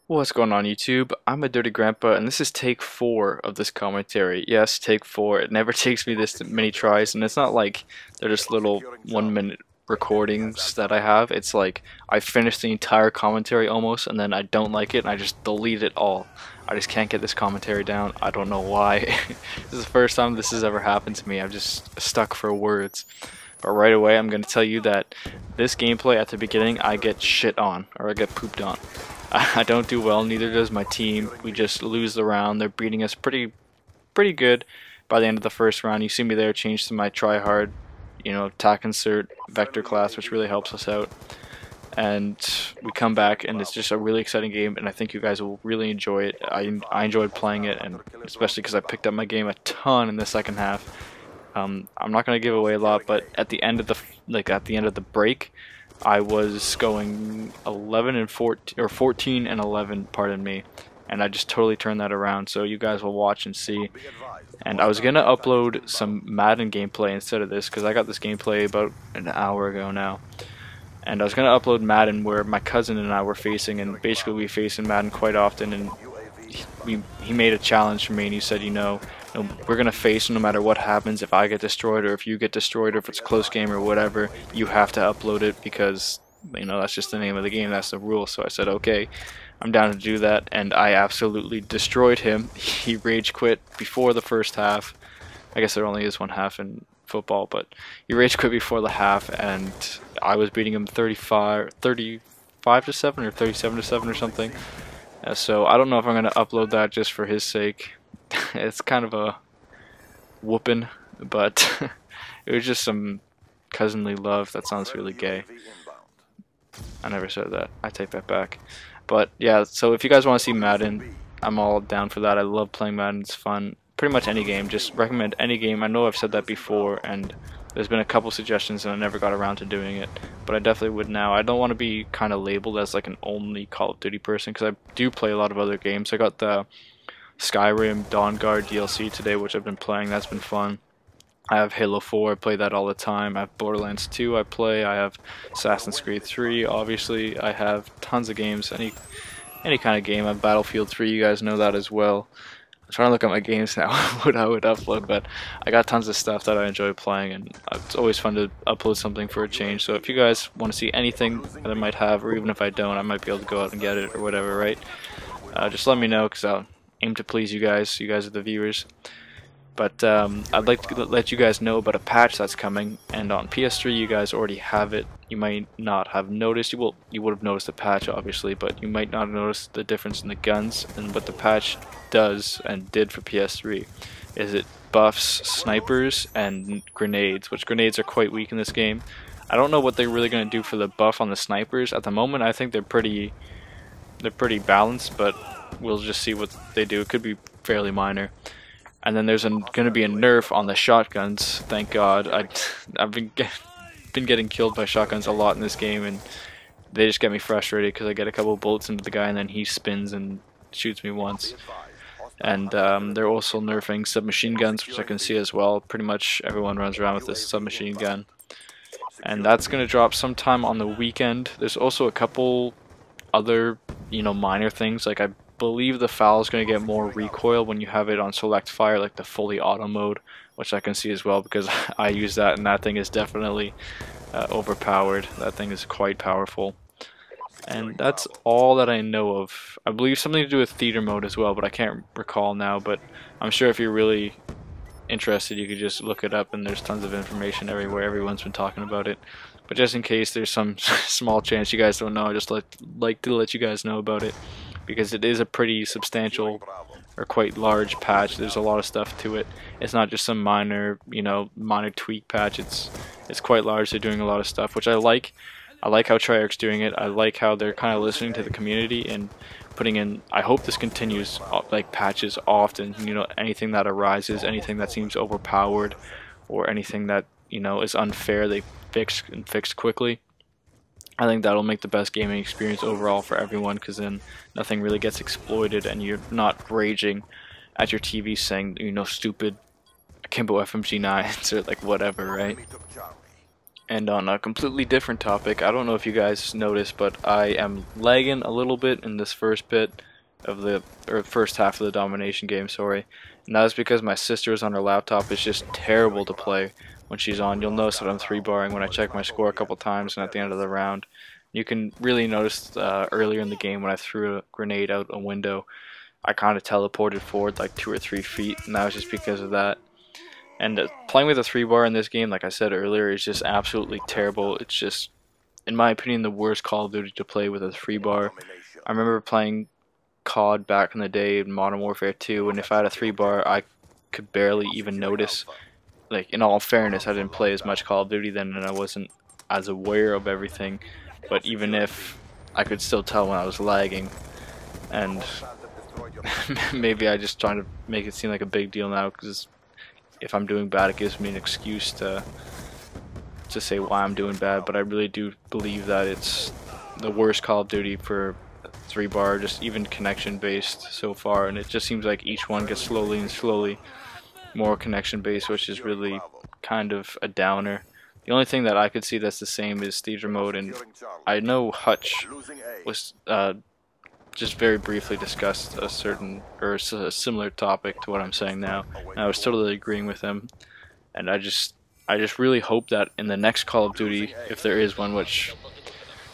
What's going on YouTube? I'm a Dirty Grandpa and this is take 4 of this commentary. Yes, take 4. It never takes me this many tries and it's not like they're just little 1 minute recordings that I have. It's like I finished the entire commentary almost and then I don't like it and I just delete it all. I just can't get this commentary down. I don't know why. This is the first time this has ever happened to me. I'm just stuck for words. But right away I'm going to tell you that this gameplay at the beginning I get shit on or I get pooped on. I don't do well, neither does my team. We just lose the round. They're beating us pretty good by the end of the first round. You see me there change to my try hard, attack insert vector class, which really helps us out. And we come back and it's just a really exciting game and I think you guys will really enjoy it. I enjoyed playing it, and especially because I picked up my game a ton in the second half. I'm not going to give away a lot, but at the end of the break, I was going 11 and 14 or 14 and 11, pardon me, and I just totally turned that around. So you guys will watch and see. And I was gonna upload some Madden gameplay instead of this because I got this gameplay about an hour ago now. And I was gonna upload Madden where my cousin and I were facing, and basically we face in Madden quite often. And he made a challenge for me, and he said, we're gonna face no matter what happens. If I get destroyed or if you get destroyed or if it's a close game or whatever, you have to upload it because that's just the name of the game, that's the rule. So I said okay, I'm down to do that, and I absolutely destroyed him. He rage quit before the first half. I guess there only is one half in football, but he rage quit before the half and I was beating him 35 to 7 or 37 to 7 or something. So I don't know if I'm going to upload that just for his sake. It's kind of a whooping, but it was just some cousinly love. That sounds really gay. I never said that. I take that back. But yeah, so if you guys want to see Madden, I'm all down for that. I love playing Madden. It's fun. Pretty much any game. Just recommend any game. I know I've said that before, and there's been a couple suggestions and I never got around to doing it, but I definitely would now. I don't want to be kind of labeled as like an only Call of Duty person because I do play a lot of other games. I got the Skyrim Dawn Guard DLC today, which I've been playing. That's been fun. I have Halo 4, I play that all the time. I have Borderlands 2 I play. I have Assassin's Creed 3, obviously. I have tons of games, any kind of game. I have Battlefield 3, you guys know that as well. I'm trying to look at my games now, what I would upload, but I got tons of stuff that I enjoy playing, and it's always fun to upload something for a change. So if you guys want to see anything that I might have, or even if I don't, I might be able to go out and get it or whatever, right? Just let me know, because I'll aim to please you guys. You guys are the viewers. But I'd like to let you guys know about a patch that's coming, and on PS3 you guys already have it. You might not have noticed. You would have noticed the patch obviously, but you might not have noticed the difference in the guns. And what the patch does and did for PS3 is it buffs snipers and grenades, which grenades are quite weak in this game. I don't know what they're really going to do for the buff on the snipers. At the moment I think they're pretty balanced, but we'll just see what they do. It could be fairly minor. And then there's going to be a nerf on the shotguns. Thank God. I've been getting killed by shotguns a lot in this game, and they just get me frustrated because I get a couple bullets into the guy and then he spins and shoots me once. And they're also nerfing submachine guns, which I can see as well. Pretty much everyone runs around with this submachine gun. And that's going to drop sometime on the weekend. There's also a couple other, minor things. Like I believe the FAL is going to get more recoil when you have it on select fire, like the fully auto mode, which I can see as well because I use that, and that thing is definitely overpowered. That thing is quite powerful. And that's all that I know of. I believe something to do with theater mode as well, but I can't recall now. But I'm sure if you're really interested, you could just look it up, and there's tons of information everywhere. Everyone's been talking about it. But just in case there's some small chance you guys don't know, I just like to let you guys know about it, because it is a pretty substantial or quite large patch. There's a lot of stuff to it. It's not just some minor, minor tweak patch. It's quite large. They're doing a lot of stuff, which I like. I like how Treyarch's doing it. I like how they're kind of listening to the community and putting in. I hope this continues, like patches often. Anything that arises, anything that seems overpowered, or anything that is unfair, they fix quickly. I think that'll make the best gaming experience overall for everyone, because then nothing really gets exploited and you're not raging at your TV saying, stupid Kimbo FMG9s or like whatever, right? And on a completely different topic, I don't know if you guys noticed, but I am lagging a little bit in this first bit of the, or first half of the Domination game, sorry. And that is because my sister's on her laptop. It's just terrible to play when she's on. You'll notice that I'm 3-barring when I check my score a couple times and at the end of the round. You can really notice earlier in the game when I threw a grenade out a window, I kind of teleported forward like 2 or 3 feet, and that was just because of that. And playing with a 3-bar in this game, like I said earlier, is just absolutely terrible. It's just, in my opinion, the worst Call of Duty to play with a 3-bar. I remember playing COD back in the day in Modern Warfare 2, and if I had a 3-bar, I could barely even notice. Like, in all fairness, I didn't play as much Call of Duty then, and I wasn't as aware of everything. But even if, I could still tell when I was lagging. And maybe I just trying to make it seem like a big deal now, because if I'm doing bad, it gives me an excuse to say why I'm doing bad. But I really do believe that it's the worst Call of Duty for 3-bar, just even connection based so far, and it just seems like each one gets slowly and slowly more connection based, which is really kind of a downer. The only thing that I could see that's the same is Theater mode, and I know Hutch was just very briefly discussed a certain or a similar topic to what I'm saying now, and I was totally agreeing with him. And I just really hope that in the next Call of Duty, if there is one, which,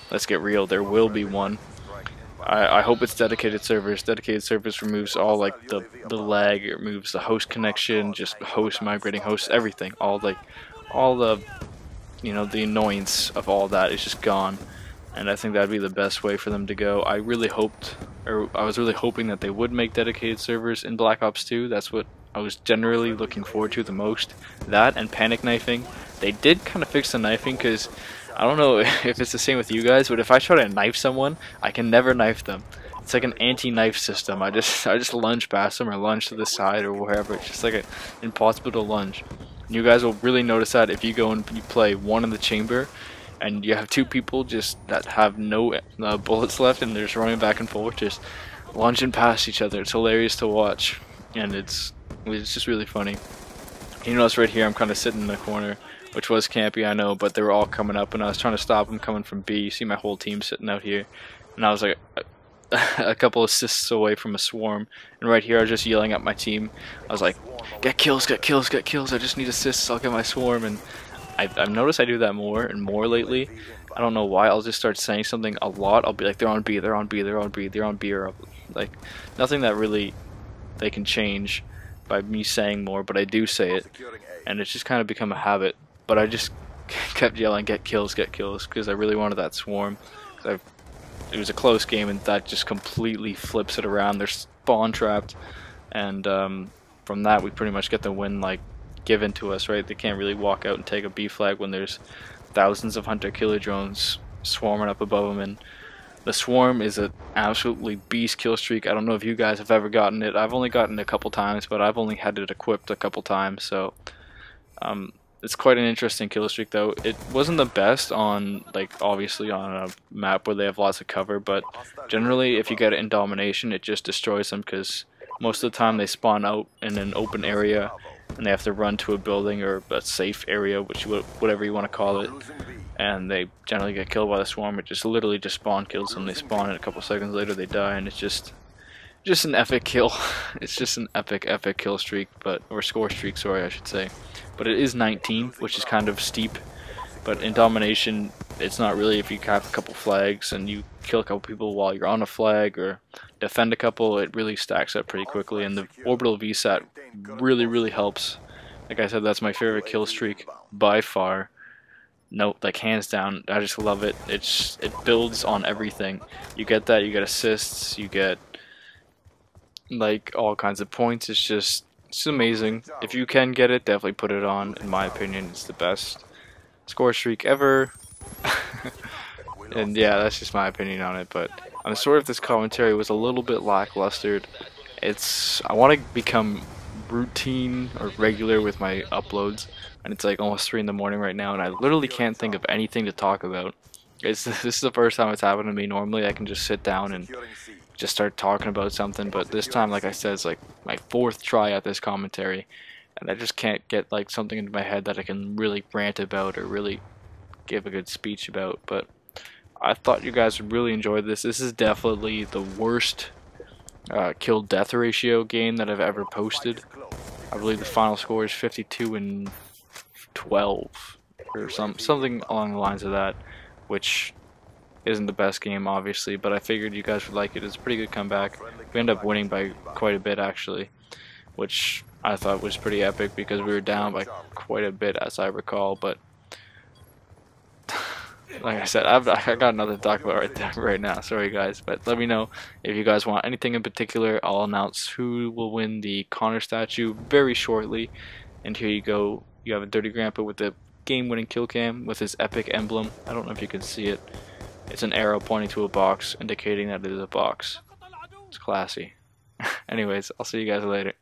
let's get real, there will be one, I hope it's dedicated servers. Dedicated servers removes all like the lag, it removes the host connection, just host migrating hosts, everything, all the the annoyance of all that is just gone. And I think that'd be the best way for them to go. I really hoped, or I was really hoping that they would make dedicated servers in Black Ops 2. That's what I was generally looking forward to the most. That and panic knifing. They did kind of fix the knifing, because I don't know if it's the same with you guys, but if I try to knife someone, I can never knife them. It's like an anti-knife system. I just lunge past them or lunge to the side or wherever. It's just like impossible to lunge. And you guys will really notice that if you go and you play one in the chamber, and you have 2 people just that have no bullets left, and they're just running back and forth, just lunging past each other. It's hilarious to watch, and it's just really funny. You notice right here, I'm kind of sitting in the corner, which was campy, I know, but they were all coming up, and I was trying to stop them coming from B. You see my whole team sitting out here, and I was like a couple assists away from a swarm, and right here I was just yelling at my team. I was like, get kills, get kills, get kills, I just need assists, I'll get my swarm. And I've noticed I do that more and more lately. I don't know why. I'll just start saying something a lot. I'll be like, they're on B, they're on B, they're on B, they're on B, or like nothing that really they can change by me saying more, but I do say it, and it's just kind of become a habit. But I just kept yelling, get kills, because I really wanted that swarm. It was a close game, and that just completely flips it around. They're spawn trapped, and from that we pretty much get the win like given to us, right? They can't really walk out and take a B flag when there's thousands of hunter-killer drones swarming up above them. And the swarm is an absolutely beast kill streak. I don't know if you guys have ever gotten it. I've only gotten it a couple times, but I've only had it equipped a couple times, so it's quite an interesting kill streak. Though it wasn't the best on, like, obviously on a map where they have lots of cover, but generally if you get it in Domination, it just destroys them, because most of the time they spawn out in an open area and they have to run to a building or a safe area, whatever you want to call it, and they generally get killed by the swarm. It just literally just spawn kills them. They spawn, and a couple seconds later they die, and it's just an epic kill. It's just an epic kill streak, or score streak, sorry, I should say. But it is 19, which is kind of steep. But in Domination, it's not really. If you have a couple flags and you kill a couple people while you're on a flag or defend a couple, it really stacks up pretty quickly. And the orbital VSAT really helps. Like I said, that's my favorite kill streak by far. No, like hands down. I just love it. It builds on everything. You get that. You get assists. You get like all kinds of points. It's amazing. If you can get it, definitely put it on. In my opinion, it's the best score streak ever. And yeah, that's just my opinion on it. But I'm sorry if this commentary was a little bit lackluster. I want to become routine or regular with my uploads, and it's like almost 3 in the morning right now, and I literally can't think of anything to talk about. This is the first time it's happened to me. Normally I can just sit down and just start talking about something, but this time, like I said, it's like my 4th try at this commentary, and I just can't get like something into my head that I can really rant about or really give a good speech about, but I thought you guys would really enjoy this. This is definitely the worst kill death ratio game that I've ever posted. I believe the final score is 52 and 12 or something along the lines of that, which isn't the best game obviously, but I figured you guys would like it. It's a pretty good comeback. We ended up winning by quite a bit actually, which I thought was pretty epic because we were down by quite a bit as I recall, but like I said, I got nothing to talk about right now. Sorry guys, but let me know if you guys want anything in particular. I'll announce who will win the Connor statue very shortly. And here you go. You have a Dirty Grandpa with the game-winning kill cam with his epic emblem. I don't know if you can see it. It's an arrow pointing to a box, indicating that it is a box. It's classy. Anyways, I'll see you guys later.